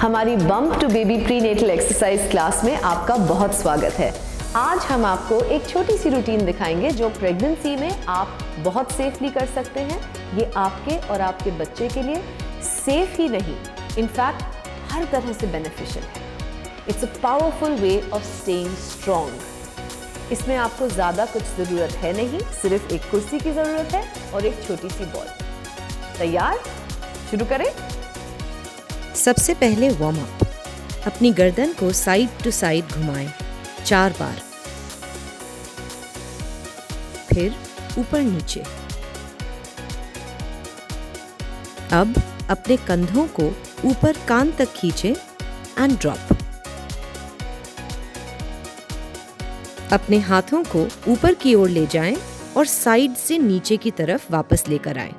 हमारी bump to baby prenatal exercise class में आपका बहुत स्वागत है। आज हम आपको एक छोटी सी रूटीन दिखाएंगे जो प्रेगनेंसी में आप बहुत सेफली कर सकते हैं। ये आपके और आपके बच्चे के लिए सेफ ही नहीं, इनफैक्ट हर तरह से बेनिफिशियल है। It's a powerful way of staying strong. इसमें आपको ज़्यादा कुछ ज़रूरत है नहीं, सिर्फ एक कुर्सी की ज़रूरत है और एक छोटी सी बॉल। तैयार? शुरू करें। सबसे पहले वार्म अप। अपनी गर्दन को साइड टू साइड घुमाएं 4 बार, फिर ऊपर नीचे। अब अपने कंधों को ऊपर कान तक खींचें एंड ड्रॉप। अपने हाथों को ऊपर की ओर ले जाएं और साइड से नीचे की तरफ वापस लेकर आएं।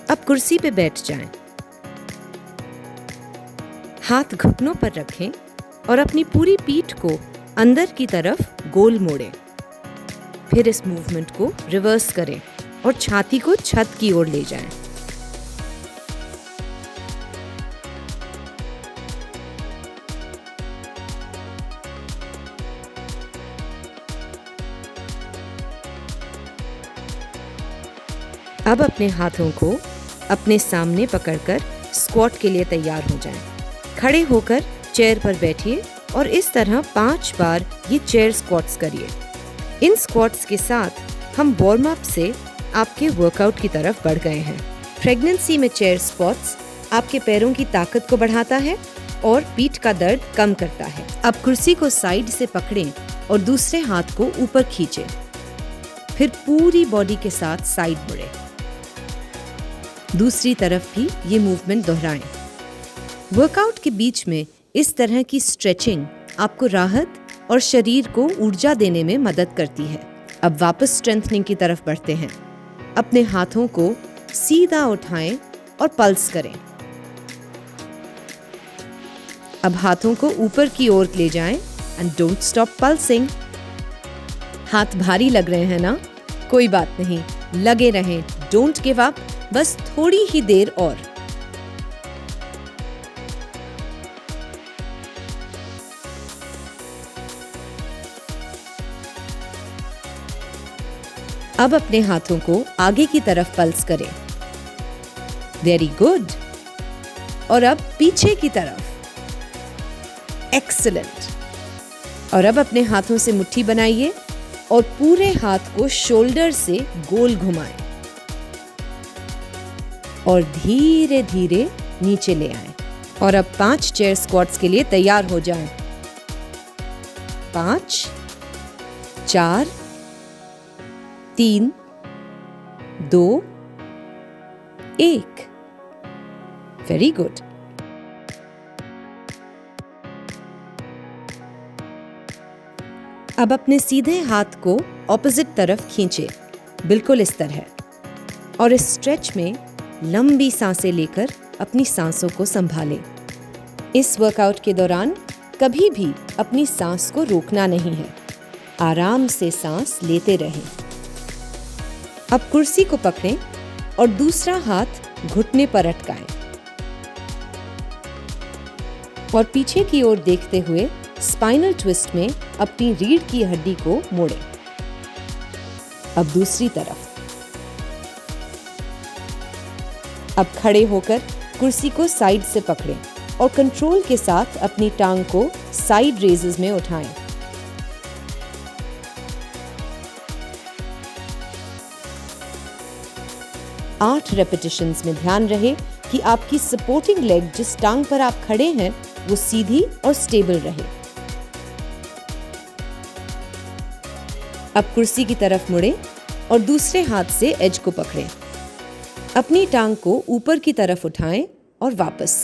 अब कुर्सी पे बैठ जाएं। हाथ घुटनों पर रखें और अपनी पूरी पीठ को अंदर की तरफ गोल मोड़ें। फिर इस मूवमेंट को रिवर्स करें और छाती को छत की ओर ले जाएं। अब अपने हाथों को अपने सामने पकड़कर स्क्वाट के लिए तैयार हो जाएं। खड़े होकर चेयर पर बैठिए और इस तरह 5 बार ये चेयर स्क्वाट्स करिए। इन स्क्वाट्स के साथ हम वार्म अप से आपके वर्कआउट की तरफ बढ़ गए हैं। प्रेगनेंसी में चेयर स्क्वाट्स आपके पैरों की ताकत को बढ़ाता है और पीठ का दर्द कम करता है। अब कुर्सी को साइड से पकड़ें और दूसरे हाथ को ऊपर खींचें। फिर पूरी बॉडी के साथ साइड मुड़ें। दूसरी तरफ भी ये मूवमेंट दोहराएं। वर्कआउट के बीच में इस तरह की स्ट्रेचिंग आपको राहत और शरीर को ऊर्जा देने में मदद करती है। अब वापस स्ट्रेंथनिंग की तरफ बढ़ते हैं। अपने हाथों को सीधा उठाएं और पल्स करें। अब हाथों को ऊपर की ओर ले जाएं एंड डोंट स्टॉप पल्सिंग। हाथ भारी लग रहे हैं ना? कोई बात नहीं, लगे रहें, डोंट गिव अप। बस थोड़ी ही देर और। अब अपने हाथों को आगे की तरफ पल्स करें। Very good. और अब पीछे की तरफ। एक्सीलेंट। और अब अपने हाथों से मुट्ठी बनाइए और पूरे हाथ को शोल्डर से गोल घुमाएं और धीरे धीरे नीचे ले आएं। और अब 5 चेयर स्क्वाट्स के लिए तैयार हो जाएं। 5, 4, 3, 2, 1। Very good. अब अपने सीधे हाथ को ऑपोजिट तरफ खींचे, बिल्कुल इस तरह। और इस स्ट्रेच में लंबी सांसें लेकर अपनी सांसों को संभालें। इस वर्कआउट के दौरान कभी भी अपनी सांस को रोकना नहीं है। आराम से सांस लेते रहें। अब कुर्सी को पकड़ें और दूसरा हाथ घुटने पर अटकाएं और पीछे की ओर देखते हुए स्पाइनल ट्विस्ट में अपनी रीढ़ की हड्डी को मोड़ें। अब दूसरी तरफ। अब खड़े होकर कुर्सी को साइड से पकड़ें और कंट्रोल के साथ अपनी टांग को साइड रेजेस में उठाएं। आठ रेपिटेशंस में ध्यान रहे कि आपकी सपोर्टिंग लेग जिस टांग पर आप खड़े हैं वो सीधी और स्टेबल रहे। अब कुर्सी की तरफ मुड़ें और दूसरे हाथ से एज को पकड़ें। अपनी टांग को ऊपर की तरफ उठाएं और वापस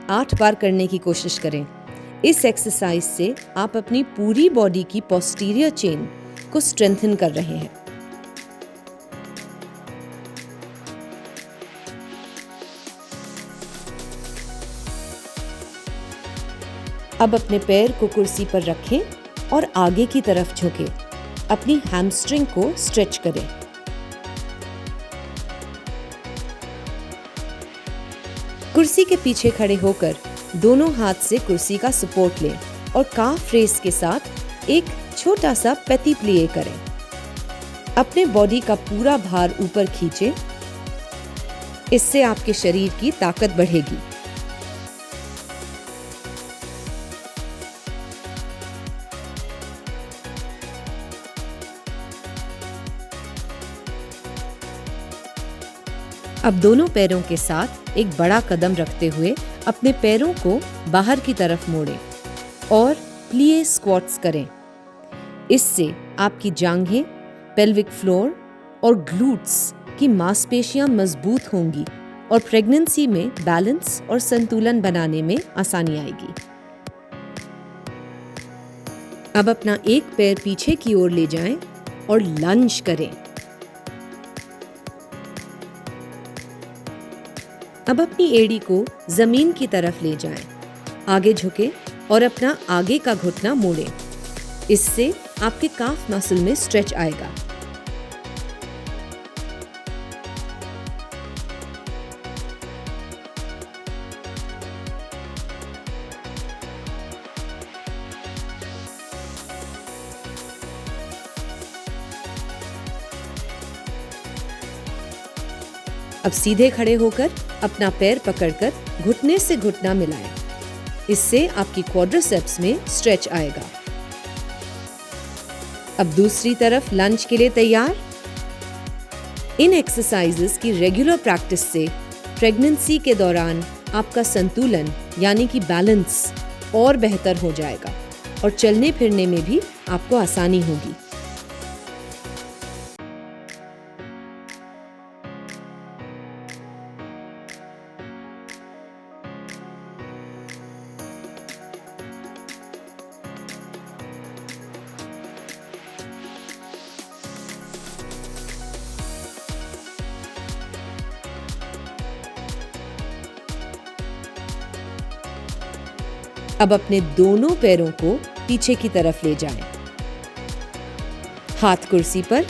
8 बार करने की कोशिश करें। इस एक्सरसाइज से आप अपनी पूरी बॉडी की पोस्टीरियर चेन को स्ट्रेंथन कर रहे हैं। अब अपने पैर को कुर्सी पर रखें और आगे की तरफ झुकें। अपनी हैमस्ट्रिंग को स्ट्रेच करें। कुर्सी के पीछे खड़े होकर दोनों हाथ से कुर्सी का सपोर्ट लें और काफ रेस के साथ एक छोटा सा पेटी प्ले करें। अपने बॉडी का पूरा भार ऊपर खींचें। इससे आपके शरीर की ताकत बढ़ेगी। अब दोनों पैरों के साथ एक बड़ा कदम रखते हुए अपने पैरों को बाहर की तरफ मोड़ें और प्लीए स्क्वाट्स करें। इससे आपकी जांघें, पेल्विक फ्लोर और ग्लूट्स की मांसपेशियां मजबूत होंगी और प्रेगनेंसी में बैलेंस और संतुलन बनाने में आसानी आएगी। अब अपना एक पैर पीछे की ओर ले जाएं और लंज करें। अब अपनी एड़ी को जमीन की तरफ ले जाएं, आगे झुकें और अपना आगे का घुटना मोड़ें। इससे आपके काफ मसल में स्ट्रेच आएगा। अब सीधे खड़े होकर अपना पैर पकड़कर घुटने से घुटना मिलाएं। इससे आपकी क्वाड्रिसेप्स में स्ट्रेच आएगा। अब दूसरी तरफ लंज के लिए तैयार। इन एक्सरसाइजेस की रेगुलर प्रैक्टिस से प्रेगनेंसी के दौरान आपका संतुलन यानी कि बैलेंस और बेहतर हो जाएगा और चलने फिरने में भी आपको आसानी होगी। अब अपने दोनों पैरों को पीछे की तरफ ले जाएं। हाथ कुर्सी पर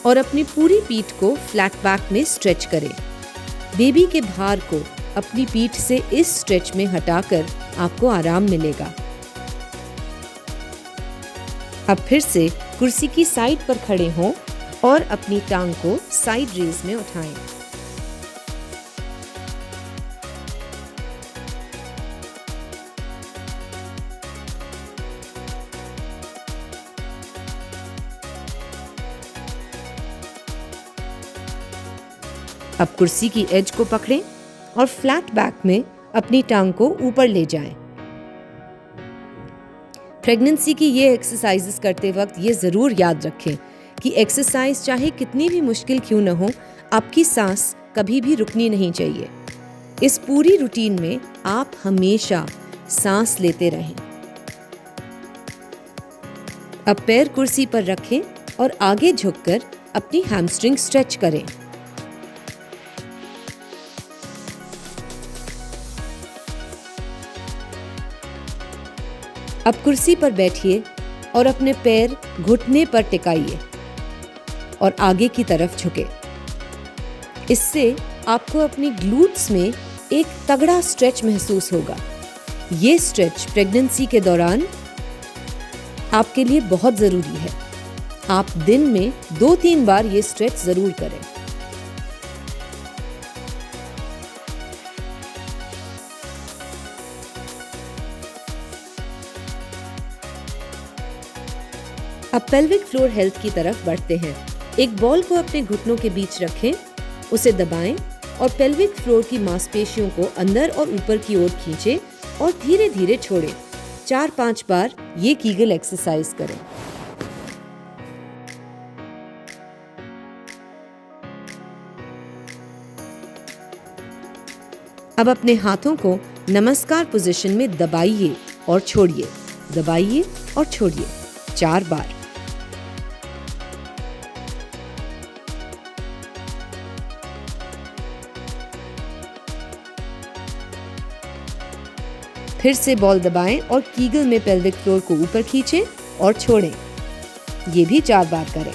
और अपनी पूरी पीठ को फ्लैट बैक में स्ट्रेच करें। बेबी के भार को अपनी पीठ से इस स्ट्रेच में हटाकर आपको आराम मिलेगा। अब फिर से कुर्सी की साइड पर खड़े हों और अपनी टांग को साइड रेज में उठाएं। अब कुर्सी की एज को पकड़ें और फ्लैट बैक में अपनी टांग को ऊपर ले जाएं। प्रेगनेंसी की ये एक्सरसाइजेस करते वक्त ये जरूर याद रखें कि एक्सरसाइज चाहे कितनी भी मुश्किल क्यों न हो, आपकी सांस कभी भी रुकनी नहीं चाहिए। इस पूरी रूटीन में आप हमेशा सांस लेते रहें। अब पैर कुर्सी पर रखें और आगे झुककर अपनी हैमस्ट्रिंग स्ट्रेच करें। अब कुर्सी पर बैठिए और अपने पैर घुटने पर टिकाइए और आगे की तरफ झुके। इससे आपको अपनी ग्लूट्स में एक तगड़ा स्ट्रेच महसूस होगा। ये स्ट्रेच प्रेगनेंसी के दौरान आपके लिए बहुत जरूरी है। आप दिन में 2-3 बार ये स्ट्रेच जरूर करें। अब पेल्विक फ्लोर हेल्थ की तरफ बढ़ते हैं। एक बॉल को अपने घुटनों के बीच रखें, उसे दबाएं और पेल्विक फ्लोर की मांसपेशियों को अंदर और ऊपर की ओर खींचें और धीरे धीरे छोड़ें। 4-5 बार ये कीगल एक्सरसाइज करें। अब अपने हाथों को नमस्कार पोजीशन में दबाइए और छोड़िए, दबाइए और छोड़िए 4 बार। फिर से बॉल दबाएं और कीगल में पेल्विक फ्लोर को ऊपर खींचें और छोड़ें। ये भी 4 बार करें।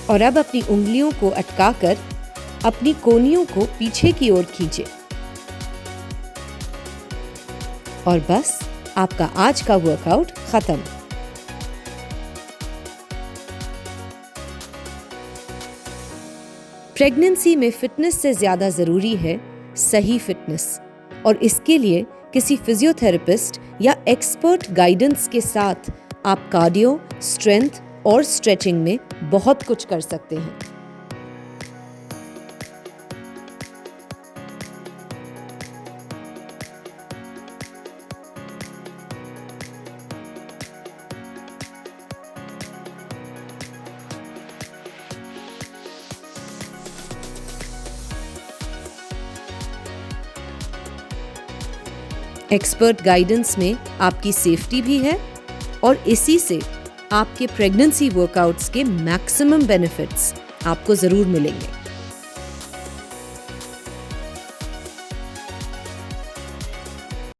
और अब अपनी उंगलियों को अटकाकर अपनी कोहनियों को पीछे की ओर खींचें। और बस आपका आज का वर्कआउट खत्म। प्रेगनेंसी में फिटनेस से ज्यादा जरूरी है सही फिटनेस, और इसके लिए किसी फिजियोथेरेपिस्ट या एक्सपर्ट गाइडेंस के साथ आप कार्डियो, स्ट्रेंथ और स्ट्रेचिंग में बहुत कुछ कर सकते हैं। एक्सपर्ट गाइडेंस में आपकी सेफ्टी भी है, और इसी से आपके प्रेगनेंसी वर्कआउट्स के मैक्सिमम बेनिफिट्स आपको जरूर मिलेंगे।